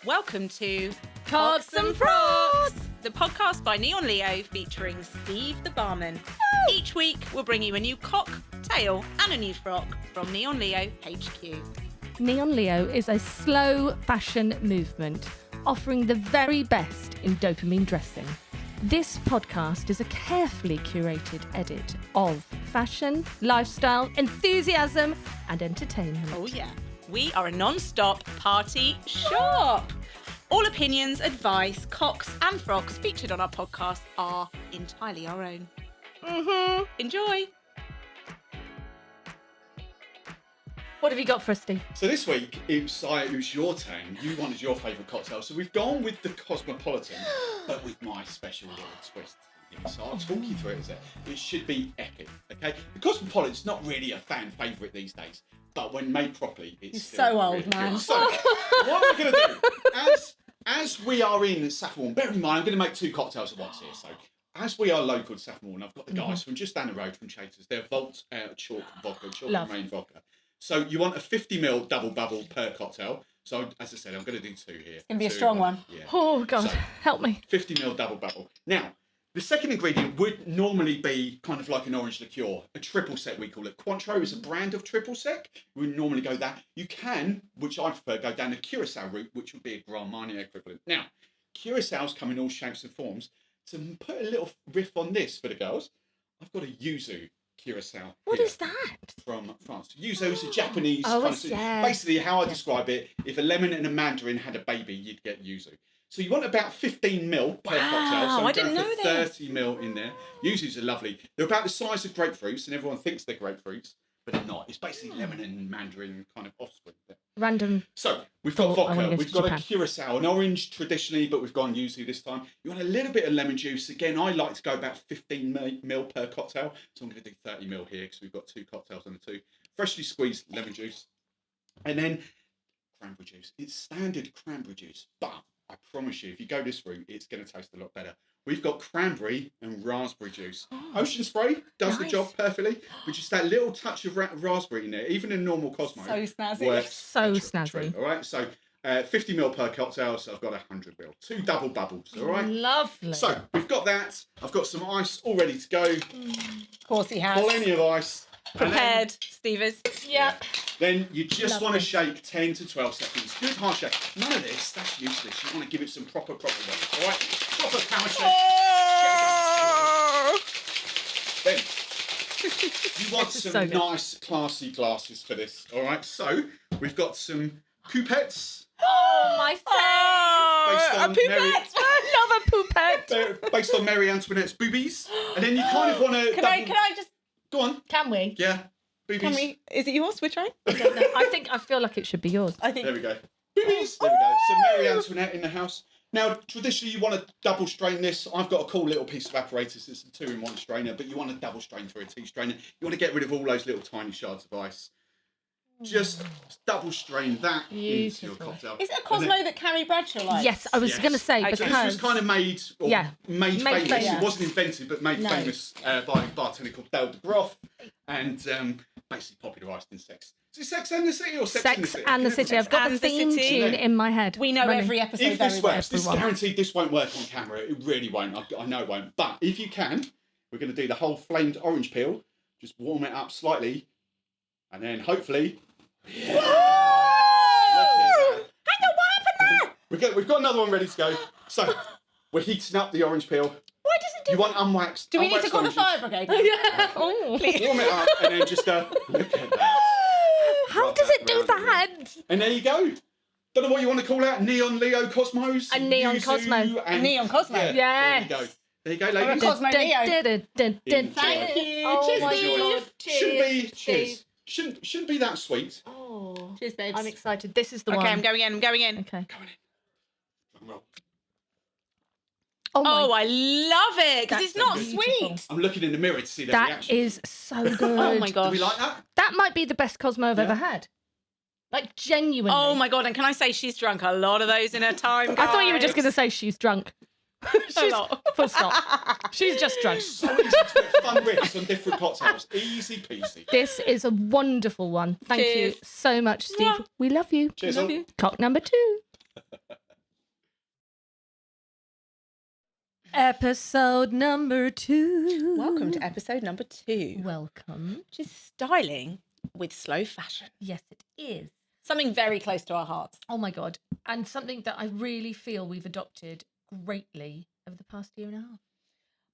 Welcome to Frocks and Frocks, the podcast by Neon Leo featuring Steve the barman. Each week we'll bring you a new cocktail and a new frock from Neon Leo HQ. Neon Leo is a slow fashion movement offering the very best in dopamine dressing. This podcast is a carefully curated edit of fashion, lifestyle, enthusiasm, and entertainment. Oh yeah, we are a non-stop party shop. All opinions, advice, cocks and frocks featured on our podcast are entirely our own. Enjoy. What have you got for us, Steve? So this week, it was your turn. You wanted your favourite cocktail. So we've gone with the Cosmopolitan, but with my special little twist. So I'll talk you through it. It should be epic, okay? The Cosmopolitan's not really a fan favourite these days, but when made properly, it's still so old, really man. good. So what we're going to do, as we are in Saffron, bear in mind, I'm going to make two cocktails at once here. So as we are local to Saffron, I've got the guys from just down the road from Chasers. They're Vault Chalk Vodka, Chalk and Rain Vodka. So you want a 50ml double bubble per cocktail. So as I said, I'm going to do two here. It's going to be a strong one. Yeah. Oh, God, So, help me. 50ml double bubble. Now, the second ingredient would normally be kind of like an orange liqueur, a triple sec we call it. Cointreau is a brand of triple sec. We would normally go that. You can, which I prefer, go down the Curacao route, which would be a Grand Marnier equivalent. Now, Curaçaos come in all shapes and forms. To put a little riff on this for the girls, I've got a yuzu Curacao. What here is that? from France? Yuzu is a Japanese Oh, kind it's- of yeah. basically how I describe it. If a lemon and a mandarin had a baby, you'd get yuzu. So you want about 15ml per cocktail. So I I'm didn't going know for this. 30ml in there. Yuzus are lovely. They're about the size of grapefruits, and everyone thinks they're grapefruits, but they're not. It's basically lemon and mandarin kind of offspring there. Random. So we've got Thought I wanna vodka, go we've to got Japan. a Curacao, an orange traditionally, but we've gone yuzu this time. You want a little bit of lemon juice. Again, I like to go about 15ml per cocktail, so I'm going to do 30ml here because we've got two cocktails on the two. Freshly squeezed lemon juice, and then cranberry juice. It's standard cranberry juice, but I promise you, if you go this route, it's going to taste a lot better. We've got cranberry and raspberry juice. Ocean spray does the nice. job perfectly, but just that little touch of raspberry in there, even in normal Cosmo, So snazzy. works So a snazzy. treat, all right, so 50ml per cocktail, so I've got 100ml. Two double bubbles, all right? Lovely. So we've got that. I've got some ice all ready to go. Of course he has. Plenty of ice. And Prepared, Stevers. yeah. Then you just want to Lovely. shake 10 to 12 seconds. Good hard shake. None of this, that's useless. You want to give it some proper work, all right? Proper power shake. Then you want This is some so good. nice, classy glasses for this, all right? So we've got some coupettes. Oh, my Based A on Mary- poupette. I love a poupette. They're based on Marie Antoinette's boobies. And then you kind of want to... Can I just, Go on. Can we? Yeah. Boobies. is it yours? We're trying? I don't know. I feel like it should be yours. I think. There we go. Boobies. There we go. So Marie Antoinette in the house. Now, traditionally, you want to double strain this. I've got a cool little piece of apparatus. It's a 2-in-1 strainer, but you want to double strain through a tea strainer. You want to get rid of all those little tiny shards of ice. Just double strain that into your Beautiful. cocktail. Is it a And Cosmo then- that Carrie Bradshaw likes? Yes, I was Yes. going to say, Okay. So because... this was kind of made Made famous. famous. It wasn't invented, but made No. famous by a bartender called Dale DeGroff, and basically popularised in Sex. Is it Sex and the City or Sex and the Sex City? and the City. I've got and the the theme City. tune in my head. We know running. every episode If very this well. works, this Everyone. guaranteed this won't work on camera. It really won't. I know it won't. But if you can, we're going to do the whole flamed orange peel. Just warm it up slightly, and then hopefully. We've got another one ready to go. So we're heating up the orange peel. Why does it do You want unwaxed? Do we need to unwaxed call the oranges. fire brigade? Yeah. Oh. Warm it up and then just look at that. How Rub does that it do round a bit. that? And there you go. Don't know what you want to call that. Neon Leo Cosmos. A neon Yuzu, Cosmo. and- Neon Cosmo. Yeah, Yes. There you go. There you go, Or a ladies. Cosmo Leo. Enjoy. Thank you. Oh Cheers, my Steve. God. Shouldn't be. Cheers. Cheers. Shouldn't be that sweet. Oh. Cheers, babes. I'm excited. This is the one. Okay, I'm going in. Okay. Come on in. Well, Oh, my. Oh, I love it because That's it's not beautiful. sweet. I'm looking in the mirror to see their That reaction. is so good. Oh my Do gosh. we like that? That might be the best Cosmo I've Yeah. ever had. Like, genuinely. Oh my god! And can I say she's drunk a lot of those in her time? I thought you were just going to guys. say she's drunk. She's, lot. full stop. She's just drunk. So easy to put fun riffs on different cocktails. Easy peasy. This is a wonderful one. Thank Cheers. you so much, Steve. Mwah. We love you. Cheers, Love all. you. Cock number 2. Episode number 2. Welcome to episode number 2. Welcome. Which is styling with slow fashion. Yes, it is. Something very close to our hearts. Oh my God. And something that I really feel we've adopted greatly over the past year and a half.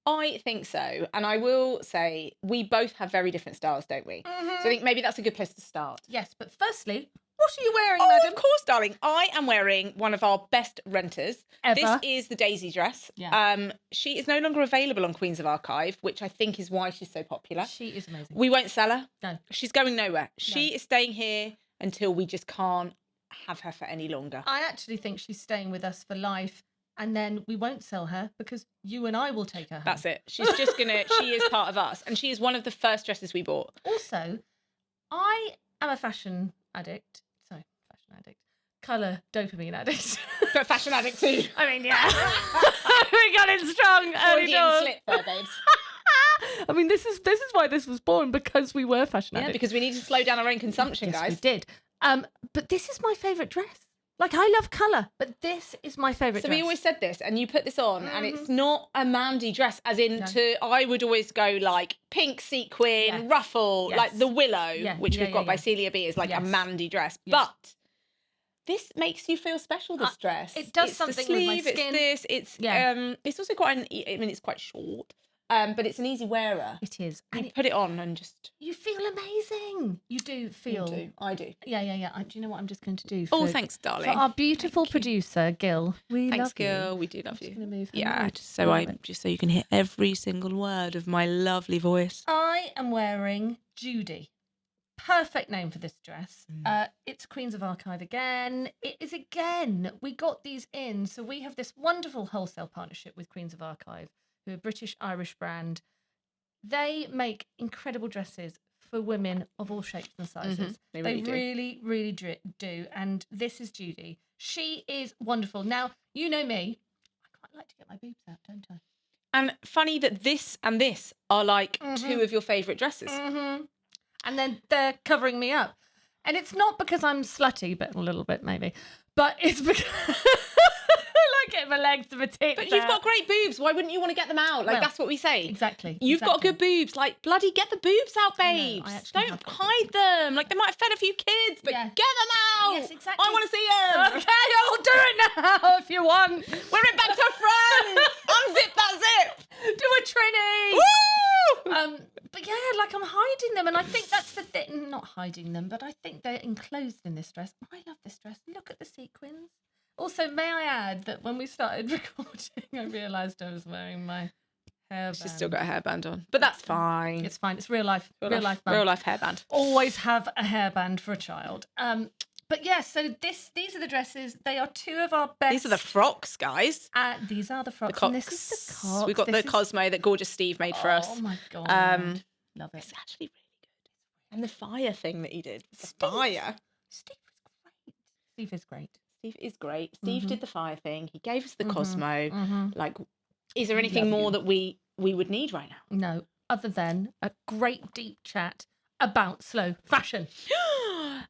I think so. And I will say we both have very different styles, don't we? Mm-hmm. So I think maybe that's a good place to start. Yes, but firstly, what are you wearing, Oh, madam? of course, darling. I am wearing one of our best renters. Ever. This is the Daisy dress. Yeah. She is no longer available on Queens of Archive, which I think is why she's so popular. She is amazing. We won't sell her. No. She's going nowhere. She is staying here until we just can't have her for any longer. I actually think she's staying with us for life, and then we won't sell her because you and I will take her home. That's it. She's just she is part of us. And she is one of the first dresses we bought. Also, I am a fashion colour dopamine addict. But fashion addict too. I mean, yeah. We got it strong early Freudian doors. slip there, babes. I mean, this is why this was born, because we were fashion Yeah, addicts. because we need to slow down our own consumption, Yes, guys. we did. But this is my favourite dress. Like, I love colour, but this is my favourite So dress. we always said this, and you put this on, and it's not a Mandy dress, as in I would always go like pink sequin, ruffle, Yes. like the Willow, Yeah, which yeah, we've got yeah, by yeah. Celia B, is like a Yes. Mandy dress. Yes. But this makes you feel special, this dress. it does It's something the with my sleeve, skin. It's this, it's also quite it's quite short, but it's an easy wearer. It is. You And put it on and just... you feel amazing. You do feel. You do. I do. Yeah. Do you know what I'm just going to do? Oh, for- thanks, darling. For our beautiful producer, Gil. We Thanks, love Gil. you. We do love I'm just you. gonna move her Yeah, mood. just so you can hear every single word of my lovely voice. I am wearing Judy. Perfect name for this dress. It's Queens of Archive again. It is again. We got these in. So we have this wonderful wholesale partnership with Queens of Archive, who are a British-Irish brand. They make incredible dresses for women of all shapes and sizes. They really do. really do. And this is Judy. She is wonderful. Now, you know me. I quite like to get my boobs out, don't I? And funny that this and this are like two of your favourite dresses. Mm-hmm. And then they're covering me up. And it's not because I'm slutty, but a little bit maybe. But it's because I like getting my legs to my tits. But you've out. got great boobs. Why wouldn't you want to get them out? Like, Well, that's what we say. Exactly. You've got good boobs. Like, bloody get the boobs out, I know, babes. I actually Don't have got hide them. Like, they might have fed a few kids, but Yeah. get them out. Yes, exactly. I want to see them. Okay, I'll do it now if you want. Wear it back to front. Unzip that zip. Do a trini. Woo! But yeah, like I'm hiding them, and I think that's the thing. Not hiding them, but I think they're enclosed in this dress. I love this dress. Look at the sequins. Also, may I add that when we started recording, I realised I was wearing my hairband. She's still got a hairband on, but that's fine. It's fine. It's real life. Real life band. Real life hairband. Always have a hairband for a child. But yeah, so these are the dresses. They are two of our best. These are the frocks, guys. These are the frocks. The And this is the cox. We've got This the is- Cosmo that gorgeous Steve made for us. Oh my god. Love it. It's actually really good. And the fire thing that he did. The fire. Steve is great. Steve is great. Steve is great. Steve did the fire thing. He gave us the Mhm. Cosmo. Mhm. Like, is there anything Love more you. that we would need right now? No, other than a great deep chat about slow fashion.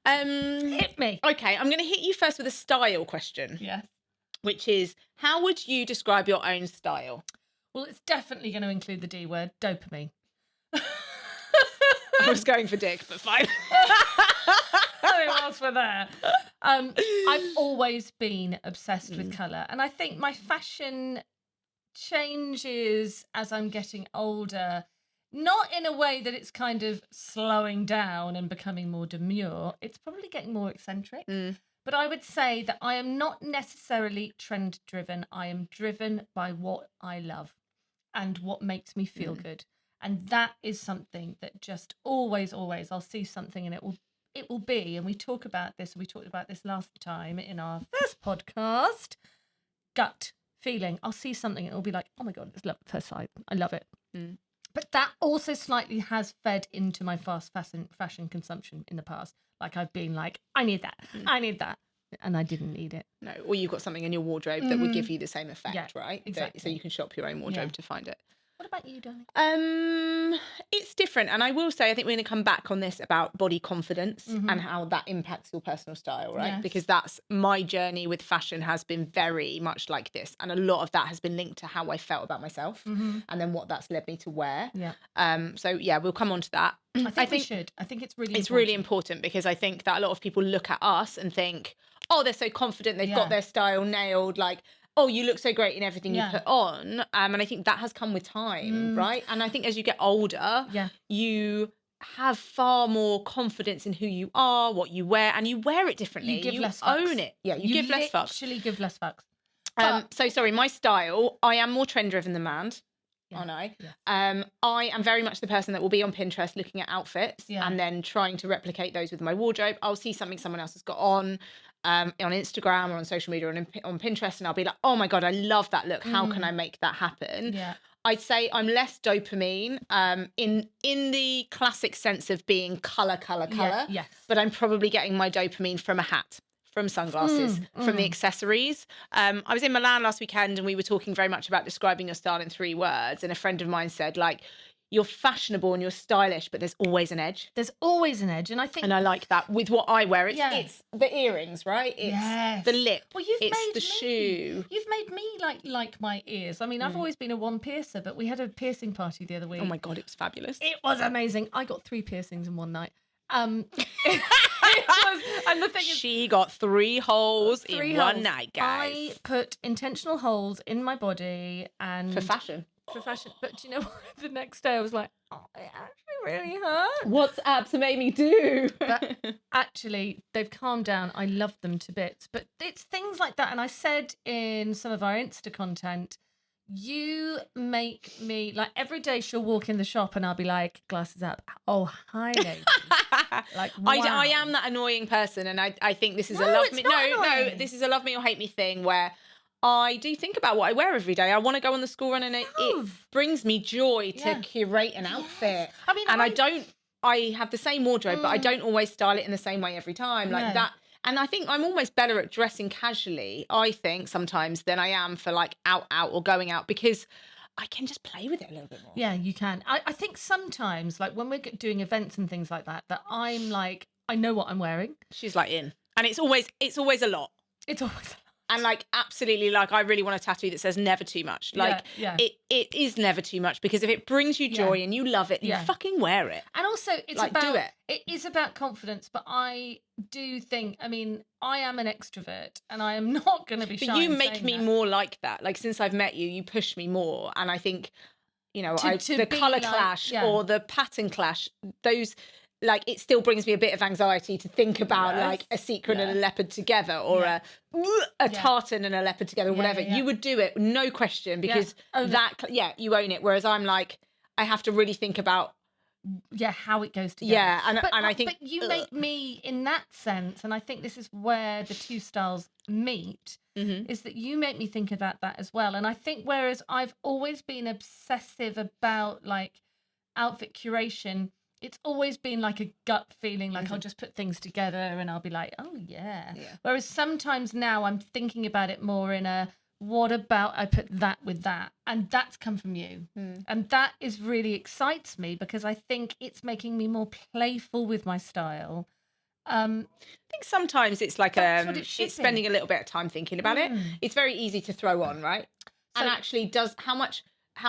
Hit me. Okay, I'm going to hit you first with a style question, Yes. which is, how would you describe your own style? Well, it's definitely going to include the D word, dopamine. I was going for dick, but fine. Nothing else for there. I've always been obsessed with colour, and I think my fashion changes as I'm getting older. Not in a way that it's kind of slowing down and becoming more demure. It's probably getting more eccentric. But I would say that I am not necessarily trend driven. I am driven by what I love and what makes me feel good. And that is something that just always I'll see something and it will be, and we talked about this last time in our first podcast, gut feeling. I'll see something and it'll be like, oh my God, it's love at first sight. I love it. But that also slightly has fed into my fast fashion consumption in the past. Like I've been like, I need that. And I didn't need it. No, or you've got something in your wardrobe that would give you the same effect, Yeah, right? exactly. So you can shop your own wardrobe to find it. What about you, darling? It's different. And I will say, I think we're going to come back on this about body confidence and how that impacts your personal style, right? Yes. Because that's my journey with fashion has been very much like this. And a lot of that has been linked to how I felt about myself and then what that's led me to wear. Yeah. So yeah, we'll come on to that. I think we should. I think it's really It's really important because I think that a lot of people look at us and think, oh, they're so confident. They've got their style nailed. Like, oh, you look so great in everything you put on. And I think that has come with time, right? And I think as you get older, you have far more confidence in who you are, what you wear, and you wear it differently. You give less fucks. Own it. Yeah, you give less fucks. Actually give less fucks. So sorry, my style, I am more trend driven than Mand. Aren't I? Yeah. I am very much the person that will be on Pinterest looking at outfits and then trying to replicate those with my wardrobe. I'll see something someone else has got on Instagram or on social media or on Pinterest, and I'll be like, oh my God, I love that look. How can I make that happen? Yeah. I'd say I'm less dopamine in the classic sense of being colour. Yes. But I'm probably getting my dopamine from a hat, from sunglasses, from the accessories. I was in Milan last weekend and we were talking very much about describing your style in 3 words. And a friend of mine said, like, you're fashionable and you're stylish, but there's always an edge. There's always an edge. And I think... And I like that. With what I wear, it's the earrings, right? It's the lip. Well, shoe. You've made me like my ears. I mean, I've always been a one piercer, but we had a piercing party the other week. Oh my God, it was fabulous. It was amazing. I got 3 piercings in one night. And the thing is, she got 3 holes in one night, guys. I put intentional holes in my body and for fashion. But do you know what? The next day I was like, oh, it actually really hurt. What's abs made me do? But actually, they've calmed down. I love them to bits. But it's things like that. And I said in some of our Insta content, you make me, like, every day she'll walk in the shop and I'll be like, glasses up. Oh, hi, lady. Like, wow. I am that annoying person, and I think this is a love me. No, this is a love me or hate me thing where I do think about what I wear every day. I want to go on the school run, and it brings me joy to curate an outfit. I mean, I have the same wardrobe, but I don't always style it in the same way every time, like that. And I think I'm almost better at dressing casually, I think, sometimes than I am for like out or going out, because I can just play with it a little bit more. Yeah, you can. I think sometimes, like when we're doing events and things like that, that I'm like, I know what I'm wearing. She's like in. And it's always a lot. It's always a lot. And like, absolutely, like, I really want a tattoo that says never too much. Like, it is never too much, because if it brings you joy and you love it, you fucking wear it. And also, it's like, about, do it. It is about confidence, but I do think, I mean, I am an extrovert and I am not going to be shy. But you make me more like that. Like, since I've met you, you push me more. And I think, you know, the colour clash or the pattern clash, those... like, it still brings me a bit of anxiety to think about like a sequin and a leopard together, or a tartan and a leopard together, or whatever. You would do it, no question, because you own it. Whereas I'm like, I have to really think about how it goes together. Yeah, and I think... But you make me, in that sense, and I think this is where the 2 styles meet, is that you make me think about that as well. And I think whereas I've always been obsessive about like outfit curation, it's always been like a gut feeling, like I'll just put things together and I'll be like, oh, yeah. Whereas sometimes now I'm thinking about it more in a, what about I put that with that? And that's come from you. And that is really excites me, because I think it's making me more playful with my style. I think sometimes it's like it's spending a little bit of time thinking about it. It's very easy to throw on, right? So, and actually, how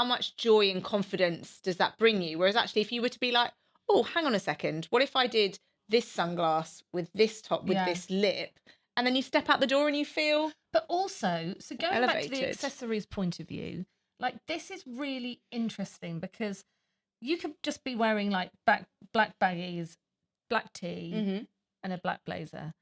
much joy and confidence does that bring you? Whereas actually, if you were to be like, oh, hang on a second, what if I did this sunglass with this top, with this lip, and then you step out the door and you feel... But also, so going elevated. back to the accessories point of view, like, this is really interesting, because you could just be wearing like black baggies, black tee, and a black blazer.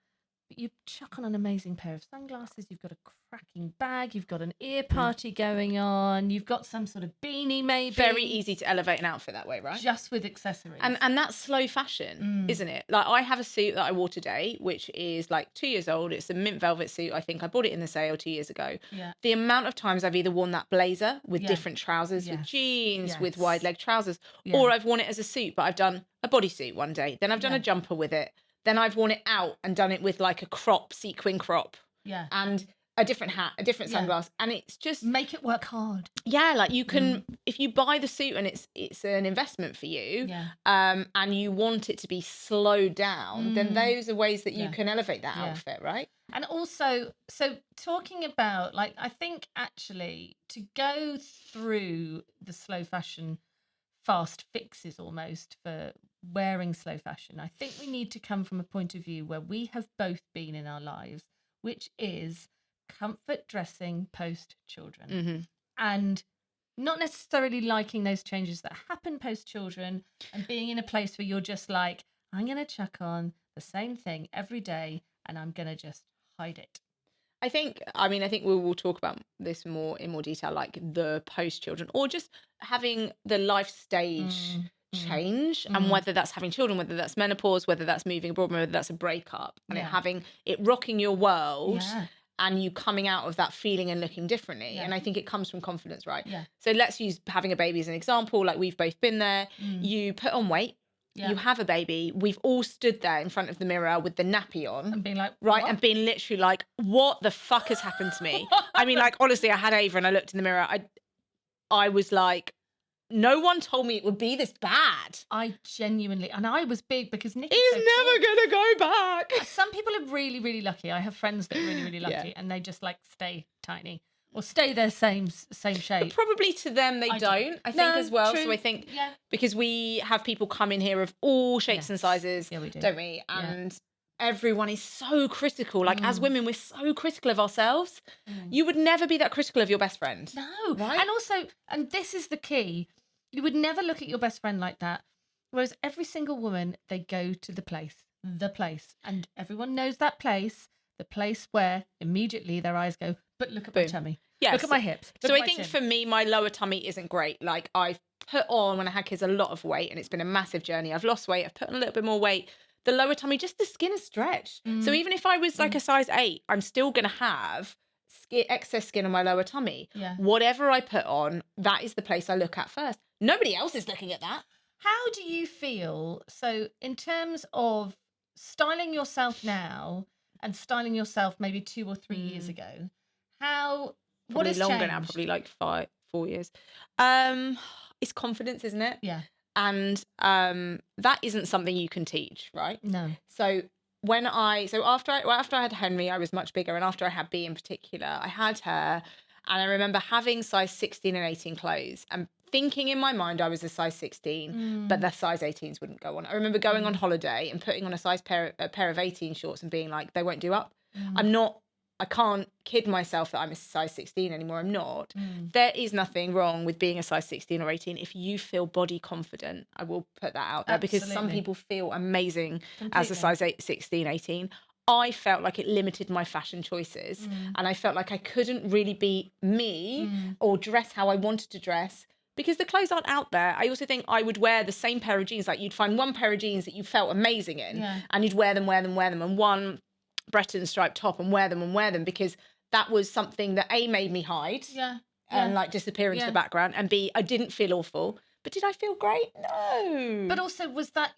But you chuck on an amazing pair of sunglasses, you've got a cracking bag, you've got an ear party going on, you've got some sort of beanie maybe. Very easy to elevate an outfit that way, right? Just with accessories. And that's slow fashion, isn't it? Like, I have a suit that I wore today, which is like 2 years old. It's a mint velvet suit. I think I bought it in the sale 2 years ago. Yeah. The amount of times I've either worn that blazer with different trousers, with jeans, with wide leg trousers, or I've worn it as a suit, but I've done a bodysuit one day. Then I've done a jumper with it. Then I've worn it out and done it with like a sequin crop. Yeah. And a different hat, a different sunglass, and it's just make it work hard. Yeah, like you can if you buy the suit and it's an investment for you, and you want it to be slowed down, then those are ways that you can elevate that outfit, right? And also, so talking about, like, I think actually to go through the slow fashion fast fixes almost for wearing slow fashion, I think we need to come from a point of view where we have both been in our lives, which is comfort dressing post children. And not necessarily liking those changes that happen post children, and being in a place where you're just like, I'm going to chuck on the same thing every day and I'm going to just hide it. I think we will talk about this in more detail, like the post children, or just having the life stage change, and whether that's having children, whether that's menopause, whether that's moving abroad, whether that's a breakup, and it rocking your world. And you coming out of that feeling and looking differently. And I think it comes from confidence, right? So let's use having a baby as an example. Like, we've both been there. You put on weight. You have a baby. We've all stood there in front of the mirror with the nappy on. And being like, right? What? And being literally like, what the fuck has happened to me? I mean, like, honestly, I had Ava and I looked in the mirror. I was like, no one told me it would be this bad. I genuinely, and I was big because Nikki's He's never going to go back. Some people are really, really lucky. I have friends that are really, really lucky, and they just like stay tiny or stay their same shape. But probably to them they don't. I think as well. True. So I think because we have people come in here of all shapes and sizes, we do. Don't we? And everyone is so critical. Like, as women, we're so critical of ourselves. You would never be that critical of your best friend. No. Right? And also, and this is the key, you would never look at your best friend like that. Whereas every single woman, they go to the place, and everyone knows that place, the place where immediately their eyes go, but look at my tummy. Yes. Look at my hips. So I think for me, my lower tummy isn't great. Like, I've put on, when I had kids, a lot of weight, and it's been a massive journey. I've lost weight. I've put on a little bit more weight. The lower tummy, just the skin is stretched. So even if I was like a size 8, I'm still going to have excess skin on my lower tummy. Whatever I put on, that is the place I look at first. Nobody else is looking at that. How do you feel, so in terms of styling yourself now and styling yourself maybe 2 or 3 years ago, what has longer changed? now, probably like 4 years. It's confidence, isn't it? Yeah. And that isn't something you can teach, right? No. So after I had Henry, I was much bigger, and after I had B in particular, I had her, and I remember having size 16 and 18 clothes and thinking in my mind I was a size 16, but the size 18s wouldn't go on. I remember going on holiday and putting on a pair of 18 shorts and being like, they won't do up. I can't kid myself that I'm a size 16 anymore. I'm not. There is nothing wrong with being a size 16 or 18 if you feel body confident. I will put that out there. Absolutely. Because some people feel amazing as a Completely. size 16, 18. I felt like it limited my fashion choices, and I felt like I couldn't really be me or dress how I wanted to dress because the clothes aren't out there. I also think I would wear the same pair of jeans. Like, you'd find one pair of jeans that you felt amazing in, and you'd wear them, and one Breton striped top and wear them because that was something that A, made me hide and like disappear into the background, and B, I didn't feel awful. But did I feel great? No. But also, was that,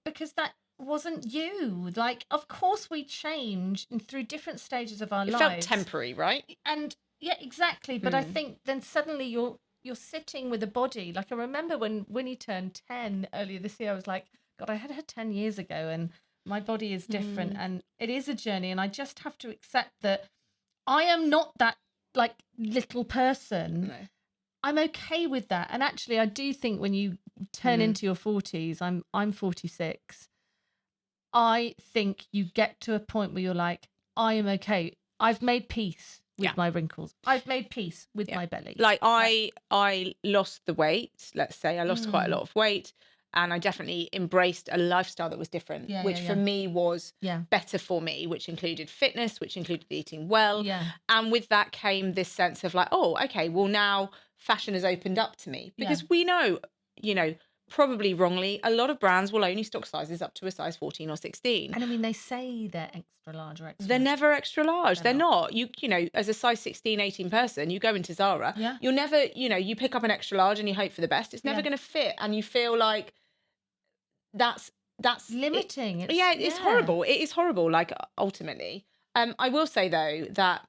because that wasn't you. Like, of course we change through different stages of our lives. It felt temporary, right? And yeah, exactly. But I think then suddenly you're sitting with a body. Like, I remember when Winnie turned 10 earlier this year, I was like, God, I had her 10 years ago, and my body is different, and it is a journey, and I just have to accept that I am not that, like, little person. No. I'm okay with that. And actually, I do think when you turn into your 40s, I'm 46, I think you get to a point where you're like, I am okay. I've made peace with my wrinkles. I've made peace with my belly. Like, I lost the weight, let's say. I lost quite a lot of weight. And I definitely embraced a lifestyle that was different, which for me was better for me, which included fitness, which included eating well. Yeah. And with that came this sense of like, oh, okay, well, now fashion has opened up to me. Because we know, probably wrongly, a lot of brands will only stock sizes up to a size 14 or 16. And I mean, they say they're extra large or extra They're large. never extra large. They're not. You as a size 16, 18 person, you go into Zara, you'll never, you pick up an extra large and you hope for the best. It's never going to fit. And you feel like that's limiting. It's horrible. It is horrible. Like, ultimately, I will say though that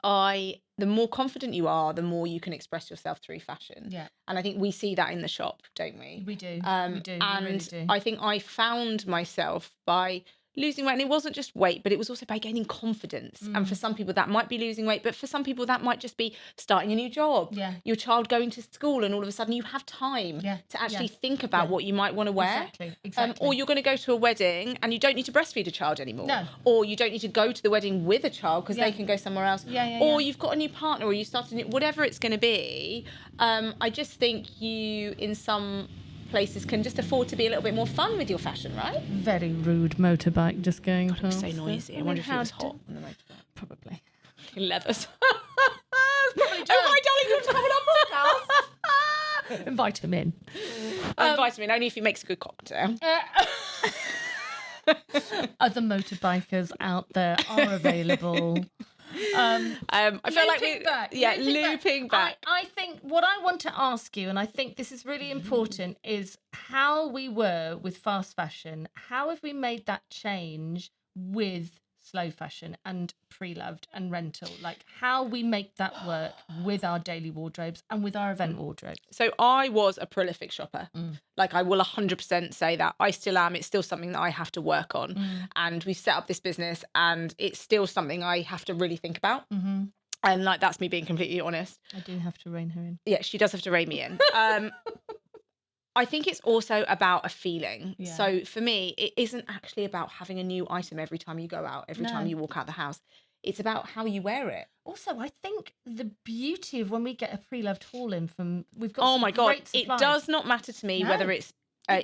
the more confident you are, the more you can express yourself through fashion. Yeah. And I think we see that in the shop, don't we? We do. And we really do. I think I found myself by losing weight, and it wasn't just weight, but it was also by gaining confidence. And for some people that might be losing weight, but for some people that might just be starting a new job, your child going to school, and all of a sudden you have time to actually think about what you might want to wear. Exactly. Or you're going to go to a wedding and you don't need to breastfeed a child anymore. No. Or you don't need to go to the wedding with a child because they can go somewhere else. Or you've got a new partner, or you started new, whatever it's going to be. I just think you, in some places, can just afford to be a little bit more fun with your fashion, right? Very rude motorbike just going God, it was past. so noisy. I wonder if it was hot on the motorbike. Probably. Leathers. Probably Oh, hi, darling, you want to come on our podcast? Invite him in. Invite him in, only if he makes a good cocktail. Other motorbikers out there are available. I feel like looping back. I think what I want to ask you, and I think this is really important, is how we were with fast fashion. How have we made that change with slow fashion and pre-loved and rental? Like, how we make that work with our daily wardrobes and with our event wardrobes. So I was a prolific shopper. Like, I will 100% say that. I still am. It's still something that I have to work on. And we've set up this business, and it's still something I have to really think about. And like, that's me being completely honest. I do have to rein her in. Yeah, she does have to rein me in. I think it's also about a feeling. Yeah. So for me, it isn't actually about having a new item every time you go out, every time you walk out the house. It's about how you wear it. Also, I think the beauty of when we get a pre-loved haul in from, we've got oh some my God, great it supplies. does not matter to me whether it's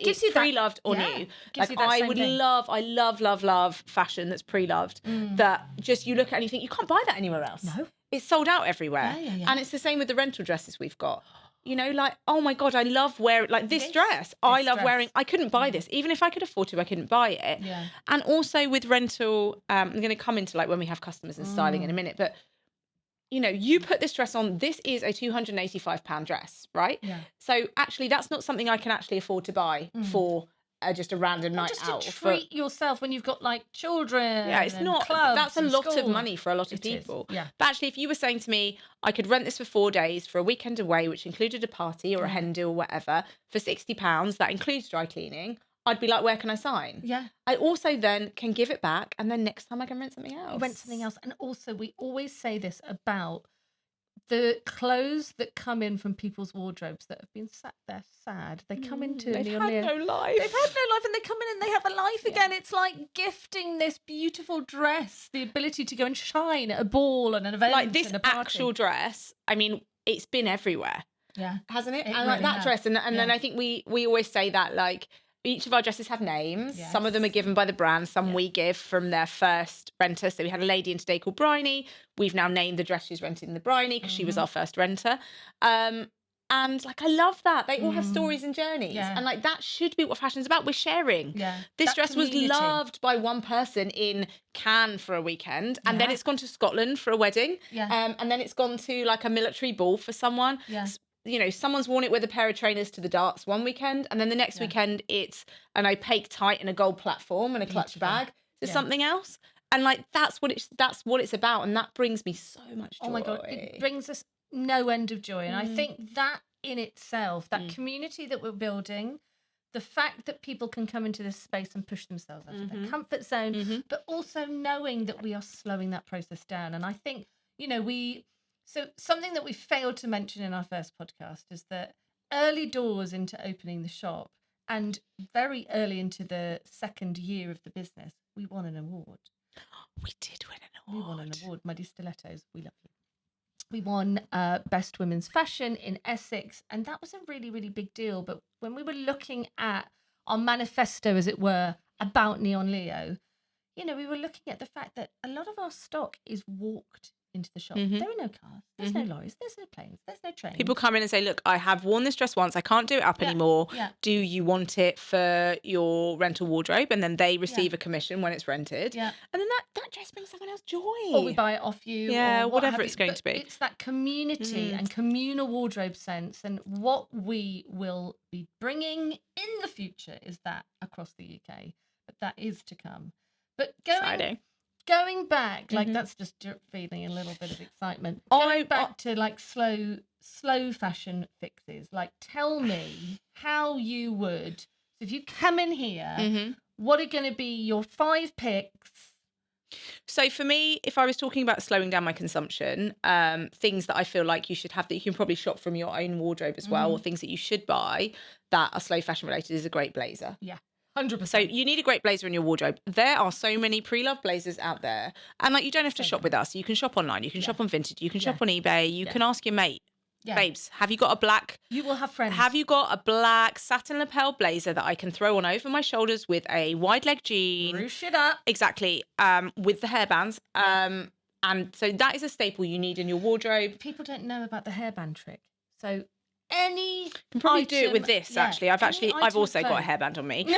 gives you that- pre-loved or new. gives Like, you that I same would thing. love fashion that's pre-loved. That just, you look at it and you think, you can't buy that anywhere else. No. It's sold out everywhere. Yeah. And it's the same with the rental dresses we've got. You know, like, oh my God, I love wearing, like, this dress. I love wearing, I couldn't buy this. Even if I could afford to, I couldn't buy it. Yeah. And also with rental, I'm going to come into, like, when we have customers and styling in a minute, but, you know, you put this dress on, this is a £285 dress, right? Yeah. So actually, that's not something I can actually afford to buy for just a random night Just out. to treat yourself when you've got, like, children. Yeah, it's and not. clubs That's a and lot of school. money for a lot of It is, people. yeah. But actually, if you were saying to me, I could rent this for 4 days for a weekend away, which included a party or a hen do or whatever, for £60, that includes dry cleaning, I'd be like, where can I sign? Yeah. I also then can give it back, and then next time I can rent something else. Rent something else. And also, we always say this about the clothes that come in from people's wardrobes that have been sat there sad. They come into They've Neon had Leo. no life. They've had no life, and they come in and they have a life again. It's like gifting this beautiful dress the ability to go and shine at a ball and an event, Like, this and a party. actual dress, I mean, it's been everywhere. Yeah. Hasn't it? It And like really that has. dress, and then I think we always say that, like, each of our dresses have names. Yes. Some of them are given by the brand, some we give from their first renter. So we had a lady in today called Bryony. We've now named the dress she's renting the Bryony because she was our first renter. And like, I love that. They all have stories and journeys. Yeah. And like, that should be what fashion's about. We're sharing. Yeah. This That dress was community. loved by one person in Cannes for a weekend, and then it's gone to Scotland for a wedding. Yeah. And then it's gone to like a military ball for someone. Yeah. You know, someone's worn it with a pair of trainers to the darts one weekend, and then the next weekend it's an opaque tight and a gold platform and a clutch bag to something else. And like, that's what it's about, and that brings me so much joy. Oh my God, it brings us no end of joy. And I think that in itself, that community that we're building, the fact that people can come into this space and push themselves out of their comfort zone, but also knowing that we are slowing that process down. And I think, you know, so something that we failed to mention in our first podcast is that early doors into opening the shop, and very early into the second year of the business, we won an award. We did win an award. We won an award. Muddy Stilettos, we love you. We won Best Women's Fashion in Essex, and that was a really, really big deal. But when we were looking at our manifesto, as it were, about Neon Leo, you know, we were looking at the fact that a lot of our stock is walked into the shop. There are no cars, there's no lorries, there's no planes, there's no trains. People come in and say, look, I have worn this dress once, I can't do it up anymore. Yeah. Do you want it for your rental wardrobe? And then they receive a commission when it's rented. Yeah. And then that dress brings someone else joy. Or we buy it off you. Yeah, or what whatever have it's you. going But to be. It's that community and communal wardrobe sense. And what we will be bringing in the future is that across the UK. But that is to come. But going Exciting. Going back, like that's just feeling a little bit of excitement. Going back to like slow fashion fixes. Like, tell me how you would. So if you come in here, what are going to be your 5 picks? So for me, if I was talking about slowing down my consumption, things that I feel like you should have that you can probably shop from your own wardrobe as well, or things that you should buy that are slow fashion related, is a great blazer. Yeah. 100%. So you need a great blazer in your wardrobe. There are so many pre-loved blazers out there. And like, you don't have to shop with us. You can shop online. You can shop on Vinted. You can shop on eBay. You can ask your mate. Yeah. Babes, have you got a black... You will have friends. Have you got a black satin lapel blazer that I can throw on over my shoulders with a wide leg jean? Ruche it up. Exactly. With the hairbands. And so that is a staple you need in your wardrobe. People don't know about the hairband trick. So any can probably do it with this, actually. I've also got a hairband on me.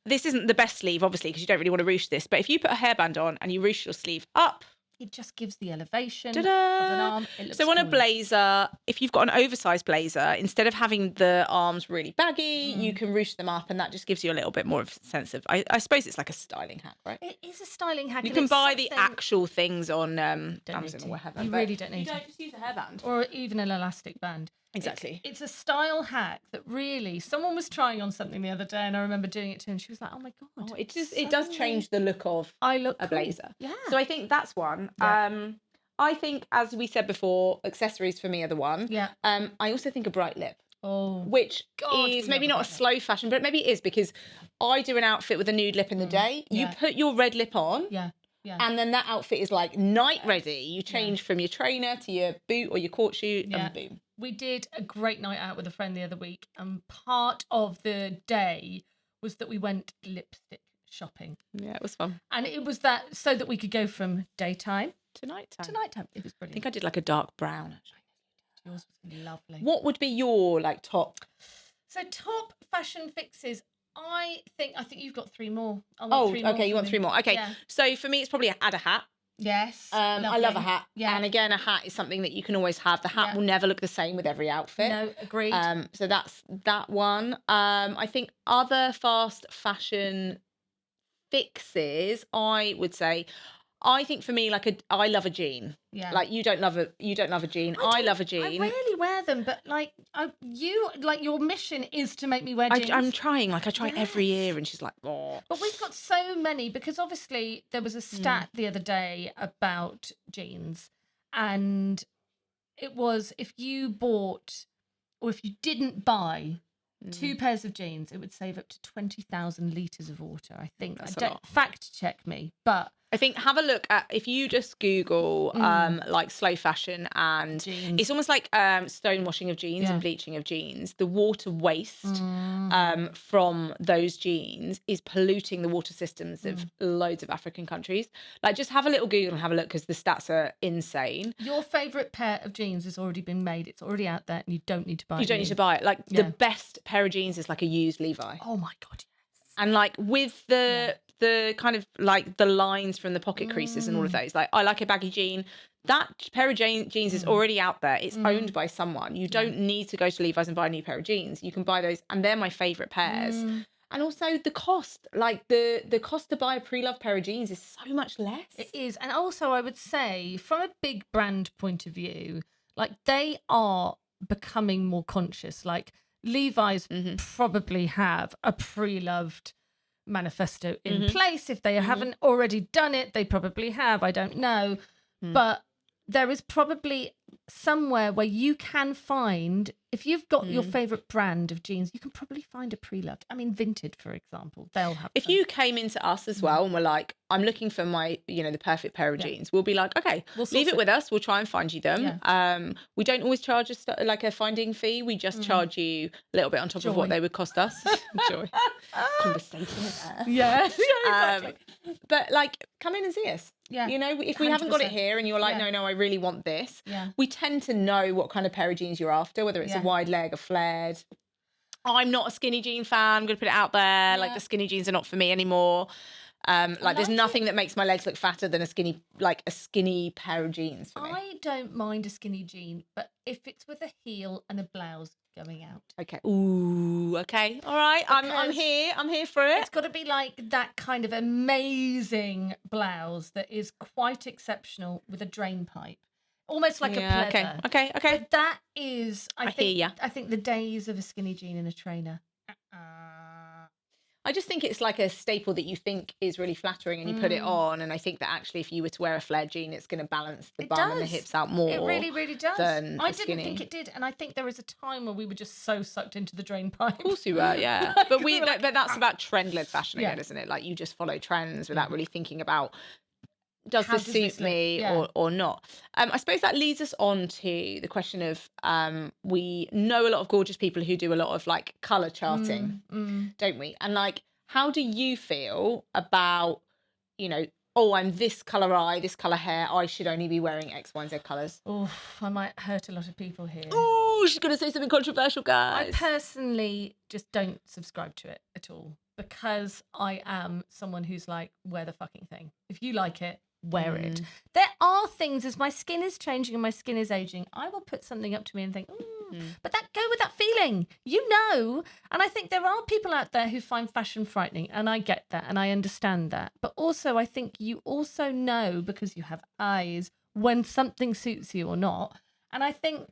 This isn't the best sleeve, obviously, because you don't really want to ruche this. But if you put a hairband on and you ruche your sleeve up, it just gives the elevation of an arm. It looks on a blazer, if you've got an oversized blazer, instead of having the arms really baggy, you can ruche them up, and that just gives you a little bit more of a sense of... I suppose it's like a styling hack, right? It is a styling hack. You can buy the actual things on Amazon or whatever. You really don't need to. You don't, just use a hairband. Or even an elastic band. Exactly. It's a style hack that really... Someone was trying on something the other day, and I remember doing it to her, and she was like, oh my God. It does change the look of a blazer. Yeah. So I think that's one. Yeah. I think, as we said before, accessories for me are the one. Yeah. I also think a bright lip. Oh. Which is maybe not a slow fashion, but maybe it is, because I do an outfit with a nude lip in the day. You put your red lip on. Yeah. Yeah. And then that outfit is like night ready. You change from your trainer to your boot or your court shoe and boom. We did a great night out with a friend the other week, and part of the day was that we went lipstick shopping. Yeah, it was fun. And it was that so that we could go from daytime to nighttime. It was brilliant. I think I did like a dark brown, actually. Yours was lovely. What would be your like top? So top fashion fixes. I think you've got 3 more. Okay, you want 3 more. Okay, so for me, it's probably add a hat. Yes. I love a hat. Yeah. And again, a hat is something that you can always have. The hat will never look the same with every outfit. No, agreed. So that's that one. I think other fast fashion fixes, I would say, I think for me, I love a jean. Yeah. Like you don't love a jean. I love a jean. I rarely wear them, but your mission is to make me wear jeans. I'm trying. I try every year, and she's like, oh. But we've got so many, because obviously there was a stat the other day about jeans, and it was if you bought or if you didn't buy 2 pairs of jeans, it would save up to 20,000 litres of water. I think. Fact check me, but. I think have a look at, if you just Google like slow fashion, and jeans. It's almost like stone washing of jeans and bleaching of jeans. The water waste from those jeans is polluting the water systems of loads of African countries. Like, just have a little Google and have a look, because the stats are insane. Your favourite pair of jeans has already been made. It's already out there, and you don't need to buy it. You don't need to buy it. Like, the best pair of jeans is like a used Levi. Oh my God, yes. And like with the kind of like the lines from the pocket creases and all of those, like I like a baggy jean. That pair of jeans is already out there. It's owned by someone. You don't need to go to Levi's and buy a new pair of jeans. You can buy those, and they're my favourite pairs. And also the cost, like the cost to buy a pre-loved pair of jeans is so much less. It is. And also I would say, from a big brand point of view, like they are becoming more conscious. Like Levi's probably have a pre-loved manifesto in place. If they haven't already done it, they probably have. I don't know. But there is probably somewhere where you can find, if you've got your favourite brand of jeans, you can probably find a pre-loved. I mean, Vinted, for example, they'll have If you came into us as well and were like, I'm looking for my, the perfect pair of jeans, we'll be like, okay, leave it with us. We'll try and find you them. Yeah. We don't always charge a finding fee. We just charge you a little bit on top of what they would cost us. Joy. Conversation there. Yeah. Exactly. But like, come in and see us. Yeah. If we haven't got it here and you're like, no, I really want this. Yeah. We tend to know what kind of pair of jeans you're after, whether it's a wide leg, a flared. I'm not a skinny jean fan. I'm going to put it out there. Like, the skinny jeans are not for me anymore. There's nothing that makes my legs look fatter than a skinny pair of jeans for me. I don't mind a skinny jean, but if it's with a heel and a blouse, going out. Okay. Ooh. Okay. All right. I'm Because here. I'm here for it. It's got to be like that kind of amazing blouse that is quite exceptional with a drain pipe, almost like a pleather. Okay. But that is, I hear ya. think the days of a skinny jean and a trainer. I just think it's like a staple that you think is really flattering and you put it on. And I think that actually if you were to wear a flared jean, it's going to balance the bum and the hips out more. It really, really does. Than I a didn't skinny. think it did. And I think there was a time where we were just so sucked into the drain pipe. Of course you were, yeah. But but that's about trend-led fashion again, isn't it? Like you just follow trends without really thinking about does this suit me or not. I suppose that leads us on to the question of we know a lot of gorgeous people who do a lot of like colour charting, don't we? And like, how do you feel about, you know, oh, I'm this colour eye, this colour hair, I should only be wearing X, Y, and Z colours? Oh, I might hurt a lot of people here. Oh, she's going to say something controversial, guys. I personally just don't subscribe to it at all because I am someone who's like, wear the fucking thing. If you like it, wear it. There are things, as my skin is changing and my skin is aging, I will put something up to me and think, but that go with that feeling, you know. And I think there are people out there who find fashion frightening, and I get that and I understand that. But also, I think you also know, because you have eyes, when something suits you or not. And I think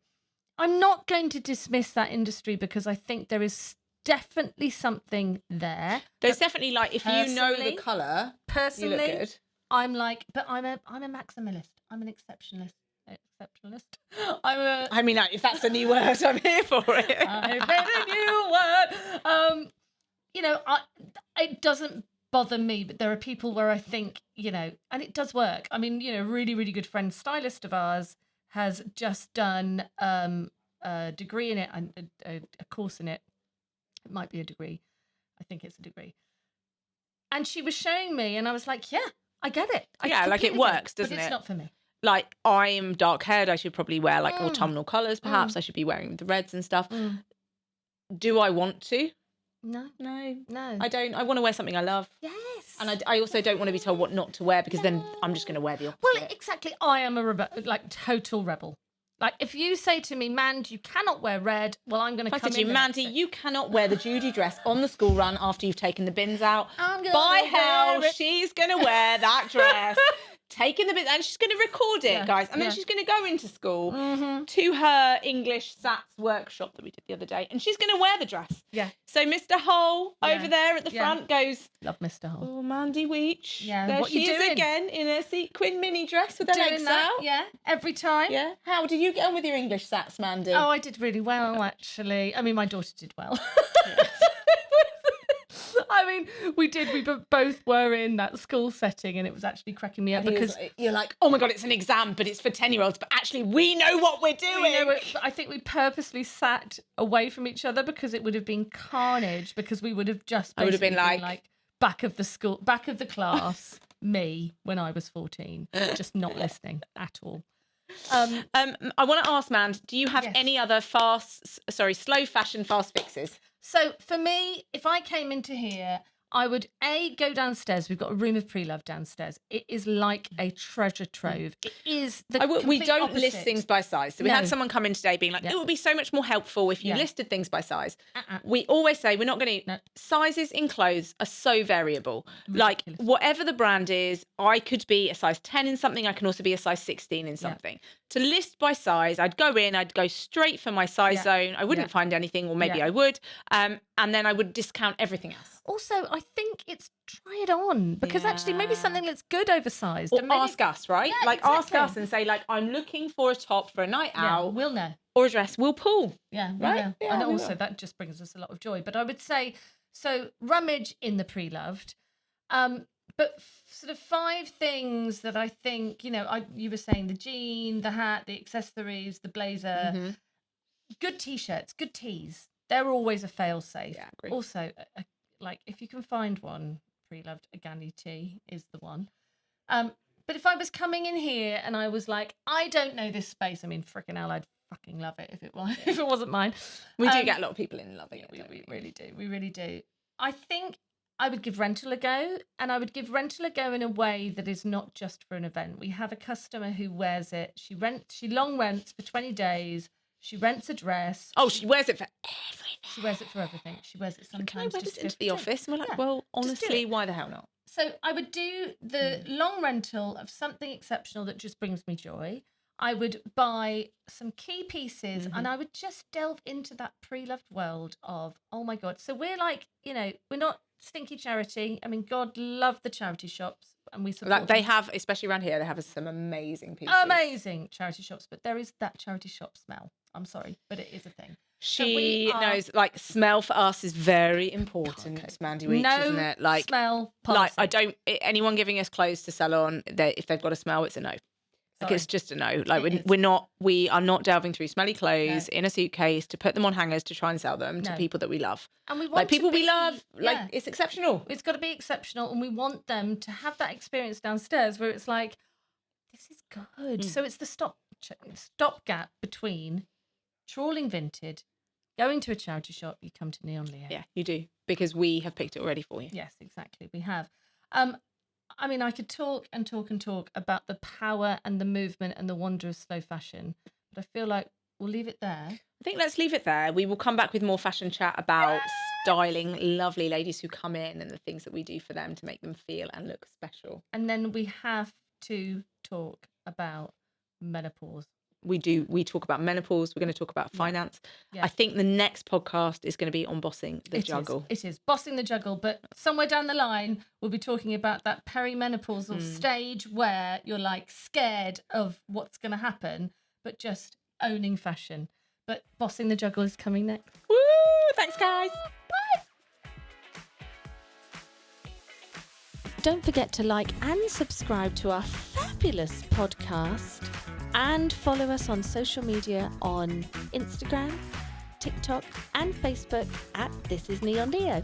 I'm not going to dismiss that industry because I think there is definitely something there. There's definitely like, if you know the colour, you look good. I'm like, but I'm a maximalist. I'm an exceptionalist. I mean, like, if that's a new word, I'm here for it. I made a new word. You know, it doesn't bother me, but there are people where I think, you know, and it does work. I mean, you know, really, really good friend stylist of ours has just done a degree in it, and a course in it. It might be a degree. I think it's a degree. And she was showing me, and I was like, yeah, I get it. Like it works, doesn't it? But it's not for me. Like, I'm dark haired. I should probably wear like autumnal colours, perhaps. I should be wearing the reds and stuff. Do I want to? No. I don't. I want to wear something I love. Yes. And I also don't want to be told what not to wear, because then I'm just going to wear the opposite. Well, exactly. I am a total rebel. Like, if you say to me, Mand, you cannot wear red, well, I'm going to come in. Mandy, you cannot wear the Judy dress on the school run after you've taken the bins out. By hell, she's going to wear that dress. Taking the bins, and she's going to record it, guys. And then she's going to go into school to her English SATs workshop that we did the other day, and she's going to wear the dress. Yeah. So Mr. Hole over there at the front goes, love Mr. Hole. Oh, Mandy Weech. Yeah. There what she you is doing? again in a sequin mini dress with her legs out. Yeah. Every time. Yeah. How did you get on with your English SATs, Mandy? Oh, I did really well, actually. I mean, my daughter did well. I mean, we both were in that school setting, and it was actually cracking me up because you're like, oh my God, it's an exam, but it's for 10-year-olds. But actually, we know what we're doing. But I think we purposely sat away from each other because it would have been carnage, because we would have just I would have been like back of the class, me when I was 14, just not listening at all. I want to ask, Mand, do you have any other slow fashion fast fixes? So for me, if I came into here, I would go downstairs. We've got a room of pre-love downstairs. It is like a treasure trove. It is the we don't opposite. list things by size. So we had someone come in today being like, it would be so much more helpful if you listed things by size. We always say we're not going to. No. Sizes in clothes are so variable. Ridiculous. Like, whatever the brand is, I could be a size 10 in something. I can also be a size 16 in something. Yeah. To list by size, I'd go straight for my size zone. I wouldn't find anything, or maybe I would. And then I would discount everything else. Also, I think it's try it on, because actually maybe something that's good oversized. Or ask us, right? Yeah, like, exactly. Ask us and say, like, I'm looking for a top for a night out. We'll know. Or a dress. We'll pull. Yeah, right? Know. Yeah, and also that just brings us a lot of joy. But I would say, so rummage in the pre-loved. But sort of 5 things that I think, you know, you were saying the jean, the hat, the accessories, the blazer, good T-shirts, good tees. They're always a fail-safe. Yeah, agree. Also, like, if you can find one, pre-loved, a Gandhi tee is the one. But if I was coming in here and I was like, I don't know this space, I mean, freaking hell, I'd fucking love it if it wasn't mine. We do get a lot of people in loving it. We really do. We really do. I think I would give rental a go, and I would give rental a go in a way that is not just for an event. We have a customer who wears it. She long rents for 20 days. She rents a dress. Oh, she wears it for everything. She wears it for everything. She wears it sometimes. Can I wear just this to go into to the gym. office? And we're like, Yeah, well, just do honestly, it. why the hell not? So I would do the long rental of something exceptional that just brings me joy. I would buy some key pieces and I would just delve into that pre-loved world of, oh my God. So we're like, we're not stinky charity. I mean, God love the charity shops and we support They them. have, especially around here, they have some amazing pieces. Amazing charity shops, but there is that charity shop smell. I'm sorry, but it is a thing. She knows, like, smell for us is very important, Mandy Weech, isn't it? Like, smell policy. Like, anyone giving us clothes to sell on, if they've got a smell, it's a no. Like, it's just a no. Like, we are not delving through smelly clothes in a suitcase to put them on hangers to try and sell them to people that we love. And we want like people we love, yeah. it's exceptional. It's got to be exceptional, and we want them to have that experience downstairs where it's like, this is good. So it's the stopgap between trawling vintage, going to a charity shop, you come to Neon Leo. Yeah, you do, because we have picked it already for you. Yes, exactly. We have. I mean, I could talk and talk and talk about the power and the movement and the wonder of slow fashion, but I feel like we'll leave it there. I think let's leave it there. We will come back with more fashion chat about styling lovely ladies who come in and the things that we do for them to make them feel and look special. And then we have to talk about menopause. We talk about menopause. We're going to talk about finance. Yeah. I think the next podcast is going to be on bossing the juggle. It is bossing the juggle, but somewhere down the line we'll be talking about that perimenopausal stage where you're like scared of what's going to happen, but just owning fashion. But bossing the juggle is coming next. Woo! Thanks, guys. Bye. Don't forget to like and subscribe to our fabulous podcast. And follow us on social media on Instagram, TikTok and Facebook at This Is Neon Leo.